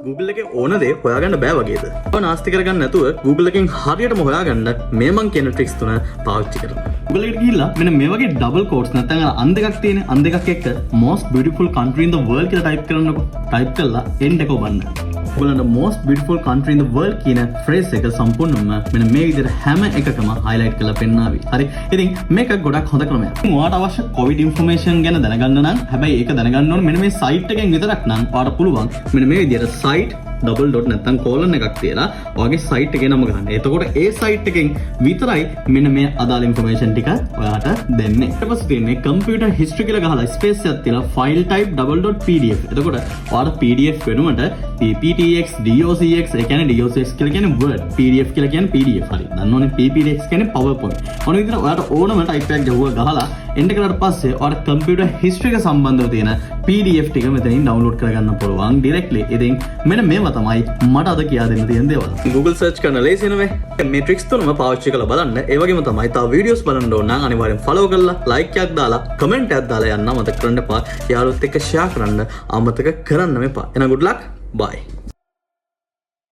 Google එකේ ඕන දේ හොයාගන්න බෑ වගේද? ඔය නාස්ති කරගන්න නැතුව Google එකෙන් හරියටම හොයාගන්න මේ මං කියන ට්‍රික්ස් තුන පාවිච්චි කරනවා. Google එකට ගිහිල්ලා මෙන්න මේ වගේ ඩබල් කෝට්ස් නැත්නම් අර අන් දෙකක් තියෙන අන් දෙකක් එක්ක most beautiful country in the world කියලා ටයිප් කරන්නකො. ටයිප් කළා end එක ඔබන්න. ඔයගොල්ලන්ට most beautiful country in the world කියන phrase එක සම්පූර්ණයෙන්ම මෙන්න මේ විදිහට හැම එකකම highlight කරලා පෙන්නනාවි. හරි. ඉතින් මේක ගොඩක් හොඳ ක්‍රමයක්. ඔයාලට අවශ්‍ය COVID information ගැන දැනගන්න නම් හැබැයි ඒක දැනගන්න ඕනේ මෙන්න මේ site එකෙන් විතරක් නම් ඔයාලට පුළුවන් මෙන්න මේ විදිහට site ඩබල් ඩොට් නැත්නම් කෝලන් එකක් තියලා ඔයාගේ සයිට් එකේ නම ගන්න. එතකොට ඒ සයිට් එකෙන් විතරයි මෙන්න මේ අදාළ ඉන්ෆර්මේෂන් ටික ඔයාට දෙන්නේ. ඊට පස්සේ තියෙන්නේ කම්පියුටර් හිස්ටරි කියලා ගහලා ස්පේස් එකක් තියලා file type double dot pdf. එතකොට ඔයාට pdf වෙනුවට pptx docx ඒ කියන්නේ docx කියලා කියන්නේ word, pdf කියලා කියන්නේ pdf. හරි. දන්නවනේ pptx කියන්නේ powerpoint. ඔන්න විදිහට ඔයාට ඕනම ටයිප් එකක් ගහුවා ගහලා එන්න කරලා පස්සේ ඔයාට කම්පියුටර් හිස්ටරි එක සම්බන්ධව තියෙන pdf ටික මෙතනින් ඩවුන්ලෝඩ් කරගන්න පුළුවන් directly. ඉතින් මෙන්න මේව තමයි මට අද කියා දෙන්න තියෙන දේවල්. Google search කරන ලේසි නෙවෙයි. මේ tricks තුනම පාවිච්චි කරලා බලන්න. ඒ වගේම තමයි තව videos බලන්න ඕන නම් අනිවාර්යෙන් follow කරලා like එකක් දාලා comment එකක් දාලා යන්න අමතක කරන්න එපා. යාළුවොත් එක්ක share කරන්න අමතක කරන්න එපා. එහෙනම් good luck. Bye.